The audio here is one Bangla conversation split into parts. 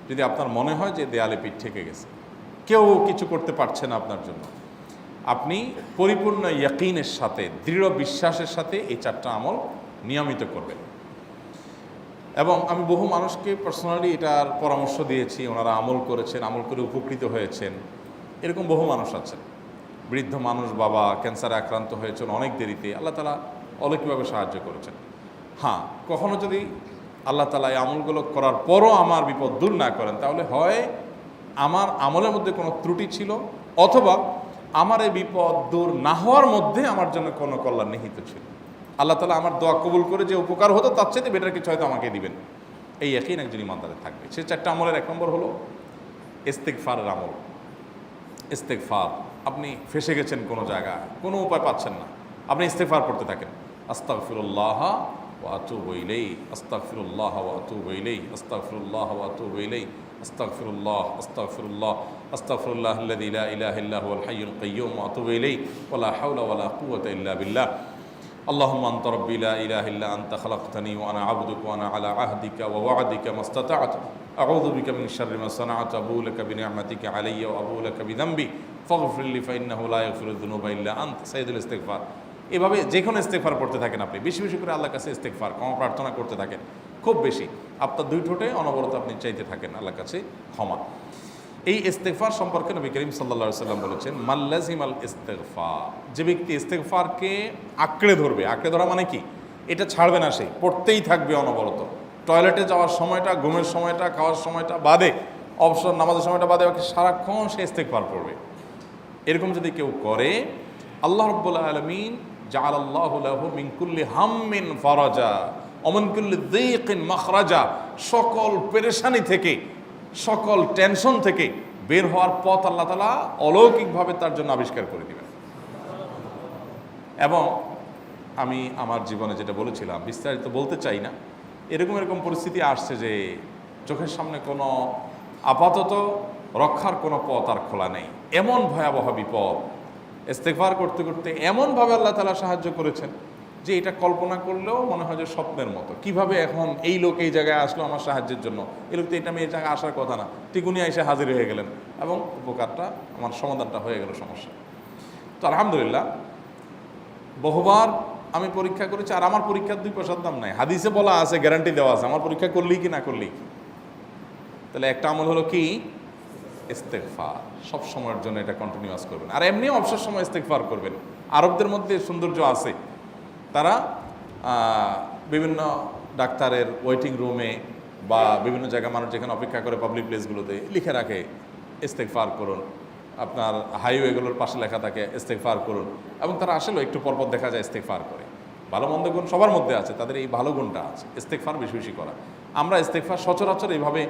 যদি আপনার মনে হয় যে দেয়ালে পিঠ ঠেকে গেছে, কেউ কিছু করতে পারছে না আপনার জন্য, আপনি পরিপূর্ণ ইয়াকিনের সাথে, দৃঢ় বিশ্বাসের সাথে এই 4টা আমল নিয়মিত করবেন। এবং আমি বহু মানুষকে পার্সোনালি এটার পরামর্শ দিয়েছি, ওনারা আমল করেছেন, আমল করে উপকৃত হয়েছেন। এরকম বহু মানুষ আছেন, বৃদ্ধ মানুষ, বাবা ক্যান্সারে আক্রান্ত হয়েছেন অনেক দেরিতে, আল্লাহ তাআলা অলৌকিকভাবে সাহায্য করেছেন। হ্যাঁ, কখনো যদি আল্লাহ তাআলা এই আমলগুলো করার পরও আমার বিপদ দূর না করেন, তাহলে হয় আমার আমলের মধ্যে কোনো ত্রুটি ছিল, অথবা আমার এই বিপদ দূর না হওয়ার মধ্যে আমার জন্য কোনো কল্যাণ নিহিত ছিল। আল্লাহ তাআলা আমার দোয়া কবুল করে যে উপকার হতো তার চাইতে বেটার কিছু হয়তো আমাকে দিবেন, এই ইয়াকিন একজন ইমানদারের থাকবে। সে 4টা আমলের 1 নম্বর হলো ইস্তেগফারের আমল। ইস্তেগফার, আপনি ফেসে গেছেন কোনো জায়গায়, কোনো উপায় পাচ্ছেন না, আপনি ইস্তেগফার করতে থাকেন। আস্তাগফিরুল্লাহ ওয়া আতুবু ইলাইহি, আস্তাগফিরুল্লাহ ওয়া আতুবু ইলাইহি, আস্তাগফিরুল্লাহ ওয়া আতুবু ইলাইহি, আস্তাগফিরুল্লাহ, আস্তাগফিরুল্লাহ, আস্তাগফিরুল্লাহাল্লাযী লা ইলাহা ইল্লা হুয়াল হাইয়ুল কাইয়্যুম ওয়া আতুবু ইলাইহি ওয়া লা হাওলা ওয়া লা কুওয়াতা ইল্লা বিল্লাহ। اللهم أنت ربي لا إله إلا أنت خلقتني وأنا عبدك وأنا على عهدك ووعدك ما استطعت أعوذ بك من شر ما صنعت أبوء لك بنعمتك علي وأبوء لك بذنبي فاغفر لي فإنه لا يغفر الذنوب إلا أنت সাইয়্যিদুল ইস্তিগফার। এভাবে যে কোনো ইস্তিগফার করতে থাকেন, আপনি বেশি বেশি করে আল্লাহর কাছে ইস্তিগফার, ক্ষমা প্রার্থনা করতে থাকেন, খুব বেশি। আপনার 2 ঠোঁটে অনবরত আপনি চাইতে থাকেন আল্লাহর কাছে ক্ষমা। এই ইস্তেগফার সম্পর্কে নবী করিম সাল্লাল্লাহু আলাইহি ওয়াসাল্লাম বলেছেন, মাল্লাজিমাল ইস্তেগফার, যে ব্যক্তি ইস্তেগফারকে আঁকড়ে ধরবে, আঁকড়ে ধরা মানে কি, এটা ছাড়বে না, সে পড়তেই থাকবে অনবরত। টয়লেটে যাওয়ার সময়টা, ঘুমের সময়টা, খাওয়ার সময়টা বাদে, অবসর নামাজের সময়টা বাদে, বাকি সারাক্ষণ সে ইস্তেগফার পড়বে। এরকম যদি কেউ করে, আল্লাহ রাব্বুল আলামিন জাআলাল্লাহু লাহু মিন কুল্লি হাম্মিন ফারাজা ওয়া মিন কুল্লি যিকিন মাখরাজা, সকল পেরেশানি থেকে, সকল টেনশন থেকে বের হওয়ার পথ আল্লাহ তাআলা অলৌকিকভাবে তার জন্য আবিষ্কার করে দিবেন। এবং আমি আমার জীবনে যেটা বলেছিলাম, বিস্তারিত বলতে চাই না, এরকম পরিস্থিতি আসছে যে চোখের সামনে কোনো আপাতত রক্ষার কোনো পথ আর খোলা নেই, এমন ভয়াবহ বিপদ। ইস্তেগফার করতে করতে এমনভাবে আল্লাহ তাআলা সাহায্য করেছেন যে এটা কল্পনা করলেও মনে হয় যে স্বপ্নের মতো। কিভাবে এখন এই লোক এই জায়গায় আসলো আমার সাহায্যের জন্য, এই লোক তো এটা আমি এই জায়গায় আসার কথা না, টিকুনি এসে হাজির হয়ে গেলেন এবং উপকারটা, আমার সমাধানটা হয়ে গেল সমস্যা। তো আলহামদুলিল্লাহ, বহুবার আমি পরীক্ষা করেছি, আর আমার পরীক্ষার 2 পয়সার দাম নাই। হাদিসে বলা আছে, গ্যারান্টি দেওয়া আছে, আমার পরীক্ষা করলেই কি না করলেই। তাহলে একটা আমল হলো কি, ইস্তেগফার। সব সময়ের জন্য এটা কন্টিনিউয়াস করবেন, আর এমনিও অবসর সময় ইস্তেগফার করবেন। আরবদের মধ্যে সৌন্দর্য আছে, তারা বিভিন্ন ডাক্তারের ওয়েটিং রুমে বা বিভিন্ন জায়গায় মানুষ যেখানে অপেক্ষা করে পাবলিক প্লেসগুলোতে লিখে রাখে ইস্তেগফার করুন, আপনার হাইওয়েগুলোর পাশে লেখা থাকে ইস্তেগফার করুন, এবং তারা আসলেও একটু পরপর দেখা যায় ইস্তেগফার করে। ভালো মন্দ গুণ সবার মধ্যে আছে, তাদের এই ভালো গুণটা আছে, ইস্তেগফার বেশি বেশি করা। আমরা ইস্তেগফার সচরাচর এইভাবে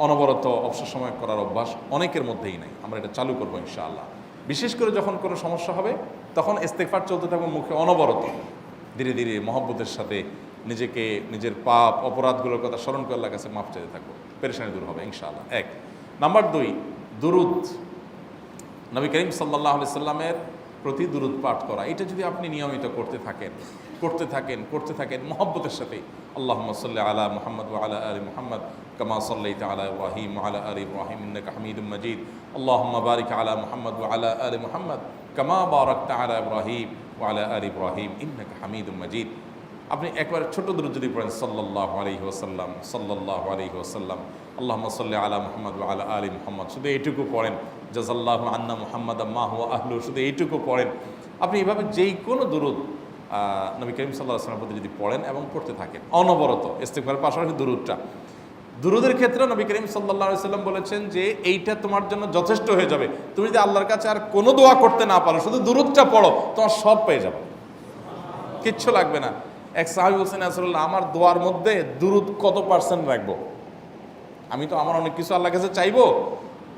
অনবরত অবসর সময় করার অভ্যাস অনেকের মধ্যেই নাই। আমরা এটা চালু করবো ইনশাআল্লাহ। বিশেষ করে যখন কোনো সমস্যা হবে, তখন ইস্তেগফার চলতে থাকবে মুখে অনবরত। ধীরে ধীরে মহব্বতের সাথে নিজেকে, নিজের পাপ অপরাধগুলোর কথা স্মরণ করে আল্লাহর কাছে মাফ চাইতে থাকবো, পেরেশানি দূর হবে ইনশাআল্লাহ। 1 নাম্বার 2, দুরুদ। নবী করিম সাল্লাল্লাহু আলাইহি সাল্লামের প্রতি দুরুদ পাঠ করা, এটা যদি আপনি নিয়মিত করতে থাকেন মহব্বতের সাথে, আল্লাহুম্মা সাল্লি আলা মুহাম্মদ ওয়া আলা আলি মুহাম্মদ কামা সাল্লাইতা আলা ইব্রাহিম ওয়া আলা আলি ইব্রাহিম ইন্নাকা হামিদুম মাজিদ, আল্লাহুম্মা বারিক আলা মুহাম্মদ ওয়া আলা আলি মুহাম্মদ কামা বারাকতা আলা ইব্রাহিম ওয়া আলা আলি ইব্রাহিম ইন্নাকা হামিদুম মাজিদ। আপনি একবার ছোট দুরূদ যদি পড়েন, সাল্লাল্লাহু আলাইহি ওয়াসাল্লাম, সাল্লাল্লাহু আলাইহি ওয়াসাল্লাম, আল্লাহুম্মা সাল্লি আলা মুহাম্মদ ওয়া আলা আলি মুহাম্মদ, শুধু এইটুকু পড়েন। জাযাল্লাহু আন্না মুহাম্মাদাম মা হুয়া আহলু, শুধু এইটুকু পড়েন। আপনি এভাবে যেই কোনো দুরূদ নবী করিম সাল্লাল্লাহু আলাইহি ওয়াসাল্লামের প্রতি যদি পড়েন এবং পড়তে থাকেন অনবরত, ইস্তেগফারের পাশাপাশি দুরূদের ক্ষেত্রে নবী করিম সাল্লাল্লাহু আলাইহি ওয়াসাল্লাম বলেছেন যে এইটা তোমার জন্য যথেষ্ট হয়ে যাবে। তুমি যদি আল্লাহর কাছে আর কোনো দোয়া করতে না পারো, শুধু দুরূদটা পড়ো, তোমার সব পেয়ে যাবে, কিচ্ছু লাগবে না। এক সাহাবী বলছেন, রাসূলুল্লাহ, আমার দোয়ার মধ্যে দুরূদ কত পার্সেন্ট রাখবো? আমি তো আমার অনেক কিছু আল্লাহর কাছে চাইবো,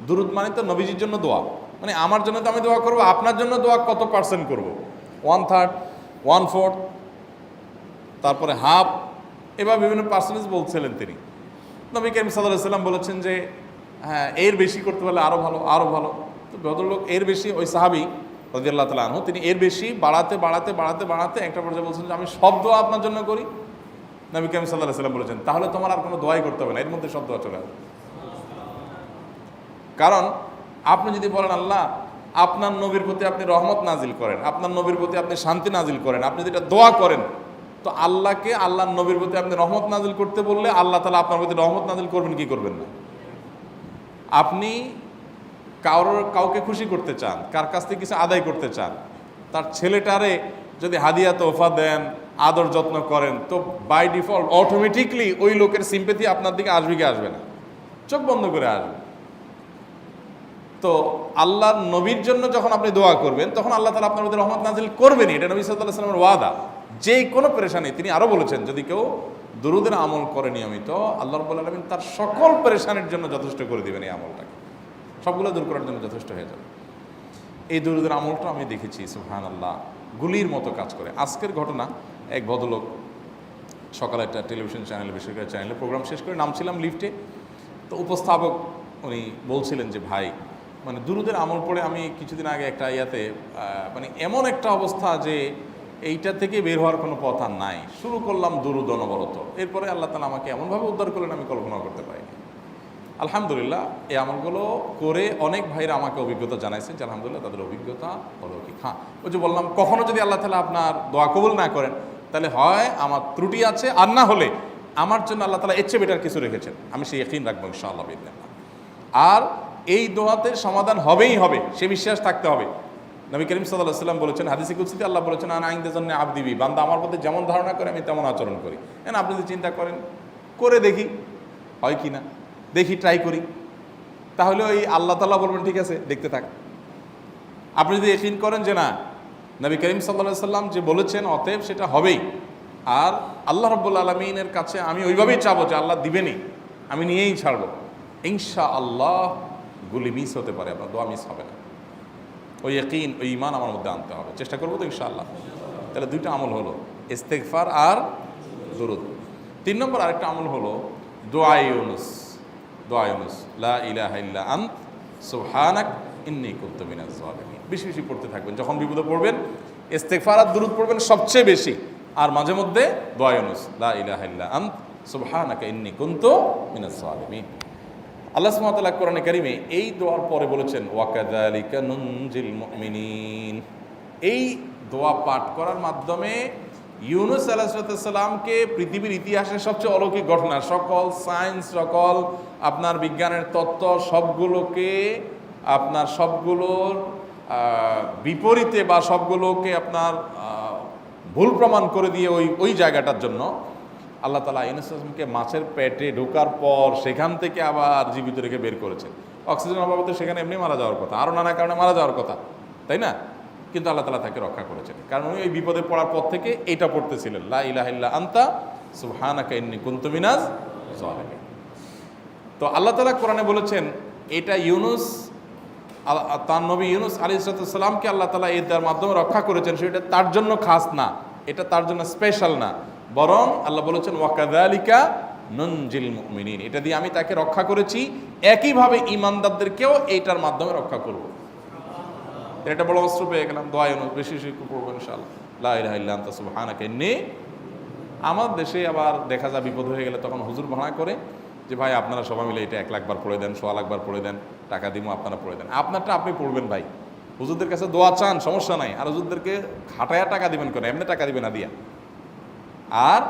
দুরূদ মানে তো নবীজির জন্য দোয়া, মানে আমার জন্য তো আমি দোয়া করবো, আপনার জন্য দোয়া কত পার্সেন্ট করবো? 1/3, 1/4, তারপরে হাফ, এবার বিভিন্ন পার্সেন্টেজ বলছিলেন তিনি। নবী করিম সাল্লাল্লাহু আলাইহি ওয়াসাল্লাম বলেছেন যে হ্যাঁ, এর বেশি করতে পারলে আরও ভালো, আরও ভালো। তো ভদ্রলোক এর বেশি, ওই সাহাবী রাদিয়াল্লাহু তাআলা আনহু, তিনি এর বেশি বাড়াতে একটা পর্যায়ে বলছেন যে আমি সব দোয়া আপনার জন্য করি। নবী করিম সাল্লাল্লাহু আলাইহি ওয়াসাল্লাম বলেছেন, তাহলে তোমার আর কোনো দোয়াই করতে হবে না, এর মধ্যে সব দোয়া চলে আসবে। কারণ আপনি যদি বলেন আল্লাহ আপনার নবীর প্রতি আপনি রহমত নাজিল করেন, আপনার নবীর প্রতি আপনি শান্তি নাজিল করেন, আপনি যেটা দোয়া করেন, তো আল্লাহকে আল্লাহর নবীর প্রতি আপনি রহমত নাজিল করতে বললে আল্লাহ তাআলা আপনার প্রতি রহমত নাজিল করবেন কি করবেন না? আপনি কাউকে খুশি করতে চান, কার কাছ থেকে কিছু আদায় করতে চান, তার ছেলেটারে যদি হাদিয়া তোহফা দেন, আদর যত্ন করেন, তো বাই ডিফল্ট অটোমেটিকলি ওই লোকের সিম্পেথি আপনার দিকে আসবে কি আসবে না? চোখ বন্ধ করে আসবে। তো আল্লাহর নবীর জন্য যখন আপনি দোয়া করবেন তখন আল্লাহ তাআলা আপনার মধ্যে রহমত নাজিল করবেনই, এটা নবী সাল্লাল্লাহু আলাইহি ওয়াসাল্লামের ওয়াদা। যে কোনো পেরেশানি, তিনি আরও বলেছেন যদি কেউ দুরুদের আমল করে নিয়মিত, আল্লাহ রাব্বুল আলামিন তার সকল পেরেশানির জন্য যথেষ্ট করে দিবেন। এই আমলটাকে সবগুলো দূর করার জন্য যথেষ্ট হয়ে যাবে। এই দুরুদের আমলটা আমি দেখেছি সুবহানাল্লাহ গুলির মতো কাজ করে। আজকের ঘটনা, এক ভদ্রলোক সকালে একটা টেলিভিশন চ্যানেলে, বেসরকারি চ্যানেলে প্রোগ্রাম শেষ করে নামছিলাম লিফটে, তো উপস্থাপক উনি বলছিলেন যে ভাই মানে দুরুদের আমল পড়ে আমি কিছুদিন আগে একটা ইয়াতে মানে এমন একটা অবস্থা যে এইটা থেকে বের হওয়ার কোনো পথ আর নাই, শুরু করলাম দুরুদ অনবরত, এরপরে আল্লাহ তাআলা আমাকে এমনভাবে উদ্ধার করলেন আমি কল্পনা করতে পারিনি। আলহামদুলিল্লাহ এই আমলগুলো করে অনেক ভাইরা আমাকে অভিজ্ঞতা জানাইছেন যে আলহামদুলিল্লাহ তাদের অভিজ্ঞতা অলৌকিক। হ্যাঁ, ওই যে বললাম কখনো যদি আল্লাহ তাআলা আপনার দোয়া কবুল না করেন তাহলে হয় আমার ত্রুটি আছে, আর না হলে আমার জন্য আল্লাহ তাআলা এর চেয়ে বেটার কিছু রেখেছেন, আমি সেই ইয়াকিন রাখবো ইনশাআল্লাহ বিইذنিল্লাহ। আর এই দোয়াতে সমাধান হবেই হবে, সে বিশ্বাস থাকতে হবে। নবী করিম সাল্লাল্লাহু আলাইহি ওয়াসাল্লাম বলেছেন, হাদিসে কুদসিতে আল্লাহ বলেছেন আনা ইনদা যান্নি আবদি বি, বান্দা আমার প্রতি যেমন ধারণা করে আমি তেমন আচরণ করি। আপনি যদি চিন্তা করেন করে দেখি হয় কি না, দেখি ট্রাই করি, তাহলে ওই আল্লাহ তাআলা বলবেন ঠিক আছে দেখতে থাক। আপনি যদি ইয়াকিন করেন যে না নবী করিম সাল্লাল্লাহু আলাইহি ওয়াসাল্লাম যে বলেছেন অতএব সেটা হবেই, আর আল্লাহ রাব্বুল আলামিনের কাছে আমি ওইভাবেই চাবো যে আল্লাহ দিবেনই, আমি নিয়েই ছাড়বো, ইনশাআল্লাহ গুলি মিস হতে পারে, আপনার দোয়া মিস হবে না। ওই ইয়াকিন, ওই ঈমান আমার মধ্যে আনতে হবে, চেষ্টা করবো তো ইনশাআল্লাহ। তাহলে দুইটা আমল হলো, ইস্তেগফার আর দুরুদ। 3 নম্বর আরেকটা আমল হলো দোয়া ইউনুস। দোয়া ইউনুস, লা ইলাহা ইল্লা আনত সুবহানাক ইন্নী কুনতু মিনাজ জালিমিন। বেশি বেশি পড়তে থাকবেন, যখন বিপদে পড়বেন ইস্তেগফার আর দুরুদ পড়বেন সবচেয়ে বেশি, আর মাঝে মধ্যে দোয়া ইউনুস, লা ইলাহা ইল্লা আনত সুবহানাকা ইন্নী কুনতু মিনাজ জালিমিন। আল্লাহ সুবহানাহু ওয়া তাআলা কোরআনে কারিমে এই দোয়ার পরে বলেছেন ওয়াকাযালিকা নুনজিল মুমিনিন। এই দোয়া পাঠ করার মাধ্যমে ইউনুস আলাইহিস সালামকে পৃথিবীর ইতিহাসের সবচেয়ে অলৌকিক ঘটনা, সকল সায়েন্স, সকল আপনার বিজ্ঞানের তত্ত্ব সবগুলোকে আপনার সবগুলোর বিপরীতে বা সবগুলোকে আপনার ভুল প্রমাণ করে দিয়ে ওই জায়গাটার জন্য আল্লাহ তাআলা ইউনুস আলাইহিসকে মাছের পেটে ঢোকার পর সেখান থেকে আবার জীবিত রেখে বের করেছেন। অক্সিজেন অভাবে সেখানে এমনি মারা যাওয়ার কথা, আরও নানা কারণে মারা যাওয়ার কথা, তাই না? কিন্তু আল্লাহ তাআলা তাকে রক্ষা করেছেন, কারণ উনি ওই বিপদে পড়ার পর থেকে এইটা পড়তেছিলেন, লা ইলাহা ইল্লা আনতা সুবহানাকা ইন্নী কুনতু মিনাজ জালিমিন। তো আল্লাহ তাআলা কোরআনে বলেছেন এটা ইউনুস, তার নবী ইউনুস আলাইহিস সালামকে আল্লাহ তাআলা এটার মাধ্যমে রক্ষা করেছেন, সেটা তার জন্য খাস না, এটা তার জন্য স্পেশাল না, বরং আল্লাহ বলেছেন ওয়াকাযালিকা নুনজিল মুমিনিন, এটা দিয়ে আমি তাকে রক্ষা করেছি, একইভাবে ঈমানদারদেরকেও এইটার মাধ্যমে রক্ষা করব। এটা বড় অস্ত্র পেয়ে গেলাম। দোয়া ইউনুস বেশি বেশি পড়বো ইনশাআল্লাহ, লা ইলাহা ইল্লা আনতা সুবহানাকা ইন্নী। আমার দেশে আবার দেখা যায় বিপদ হয়ে গেলে তখন হুজুর ভাড়া করে যে ভাই আপনারা সবাই মিলে এটা 1 লাখ বার পড়ে দেন, 1.25 লাখ বার পড়ে দেন, টাকা দিব আপনারা পড়ে দেন। আপনারটা আপনি পড়বেন ভাই, হুজুরদের কাছে দোয়া চান সমস্যা নাই, আর হুজুরদেরকে খাটায়া টাকা দিবেন কেন, এমনি টাকা দিবেন না দিয়া, আর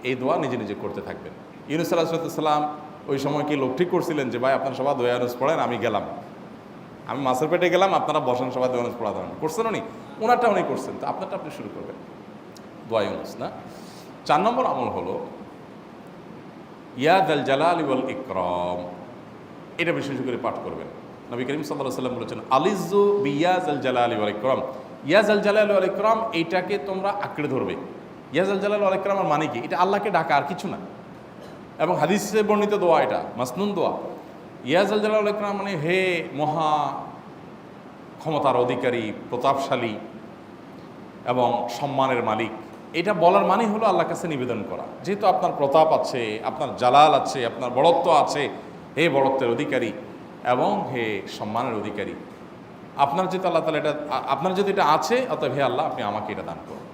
এই দোয়া নিজে নিজে করতে থাকবেন। ইউনুস আলাইহিস সালাম ওই সময় কি লোক ঠিক করছিলেন যে ভাই আপনারা সবাই দোয়া ইউনুস পড়েন, আমি গেলাম, আমি মাছের পেটে গেলাম, আপনারা বসেন সবাই দোয়া ইউনুস পড়া দেবেন, করছেন উনি? ওনারটা উনি করছেন, তো আপনারটা আপনি শুরু করবেন, দোয়া ইউনুস না। 4 নম্বর আমল হলো ইয়া যাল জালালি ওয়াল ইকরাম, এটা বিশেষ করে পাঠ করবেন। নবী করিম সাল্লাল্লাহু আলাইহি ওয়াসাল্লাম বলেছেন আলিজু বিয়া যাল জালালি ওয়াল ইকরাম, ইয়া যাল জালালি ওয়াল ইকরাম এইটাকে তোমরা আঁকড়ে ধরবে। ইয়া যাল জালালি ওয়াল ইকরামের মানে কি? এটা আল্লাহকে ডাকা, আর কিছু না, এবং হাদিসে বর্ণিত দোয়া, এটা মাসনুন দোয়া। ইয়া যাল জালালি ওয়াল ইকরাম মানে হে মহা ক্ষমতার অধিকারী, প্রতাপশালী এবং সম্মানের মালিক, এটা বলার মানে হলো আল্লাহর কাছে নিবেদন করা, যেহেতু আপনার প্রতাপ আছে, আপনার জালাল আছে, আপনার বড়ত্ব আছে, হে বড়ত্বের অধিকারী এবং হে সম্মানের অধিকারী, আপনার যেহেতু আল্লাহ তাআলা এটা, আপনার যদি এটা আছে, অতএব হে আল্লাহ আপনি আমাকে এটা দান করুন,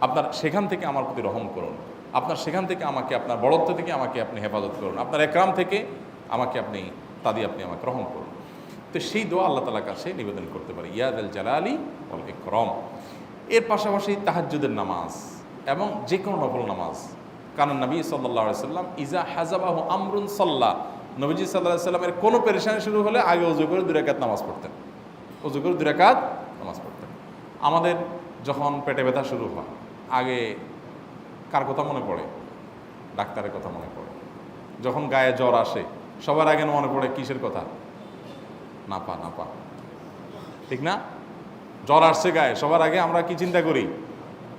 আপনার সেখান থেকে আমার প্রতি রহম করুন, আপনার সেখান থেকে আমাকে, আপনার বড়ত্ব থেকে আমাকে আপনি হেফাজত করুন, আপনার একরাম থেকে আমাকে আপনি, তা দিয়ে আপনি আমাকে রহম করুন। তো সেই দোয়া আল্লাহ তাআলার কাছে নিবেদন করতে পারি, ইয়া যাল জালালি ওয়াল ইকরাম। এর পাশাপাশি তাহাজ্জুদের নামাজ এবং যে কোনো নফল নামাজ। কারণ নবী সাল্লাল্লাহু আলাইহি সাল্লাম ইজা হাজাবাহু আমরুন সাল্লা, নবীজি সাল্লাল্লাহু আলাইহি সাল্লামের কোনো পেরেশানি শুরু হলে আগে ওযু করে 2 রাকাত নামাজ পড়তেন, ওযু করে 2 রাকাত নামাজ পড়তেন। আমাদের যখন পেটে ব্যথা শুরু হয় আগে কার কথা মনে পড়ে? ডাক্তারের কথা মনে পড়ে। যখন গায়ে জ্বর আসে সবার আগে মনে পড়ে কিসের কথা? নাপা, নাপা, ঠিক না? জ্বর আসছে গায়ে, সবার আগে আমরা কি চিন্তা করি?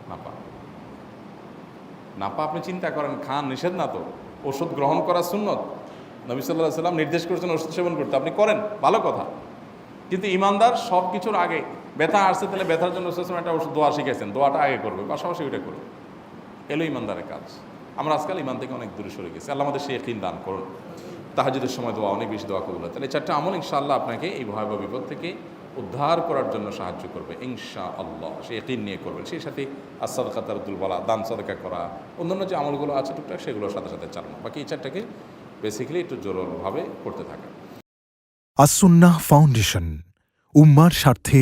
নাপা। নাপা আপনি চিন্তা করেন, খান, নিষেধ না তো, ওষুধ গ্রহণ করা সুন্নত। নবী সাল্লাল্লাহু আলাইহি সাল্লাম নির্দেশ করেছেন ওষুধ সেবন করতে, আপনি করেন, ভালো কথা। কিন্তু ইমানদার সব কিছুর আগে ব্যথা আসছে, তাহলে ব্যথার জন্য একটা ওষুধ দোয়া শিখেছেন, দোয়াটা আগে করবে, পাশাপাশি ওইটা করবে। এলো ইমানদারের কাজ। আমরা আজকাল ইমান থেকে অনেক দূরে সরে গেছি। আল্লাহ আমাদের সেই ইয়াকিন দান করুন। তাহাজ্জুদের সময় দোয়া, অনেক বেশি দোয়া কবুল হয়। তাহলে 4টা আমল ইনশাআল্লাহ আপনাকে এই ভয়াবহ বিপদ থেকে উদ্ধার করার জন্য সাহায্য করবে ইনশাআল্লাহ। সে ইয়াকিন নিয়ে করবেন। সেই সাথে as-সাদকা তারদুল বালা, দান সাদকা করা, অন্যান্য যে আমলগুলো আছে টুকটাক সেগুলোর সাথে সাথে চালানো। বাকি এই 4টাকে বেসিক্যালি একটু জোরভাবে করতে থাকা। আস-সুন্নাহ ফাউন্ডেশন, উম্মার স্বার্থে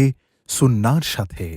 সুন্নাহর সাথে।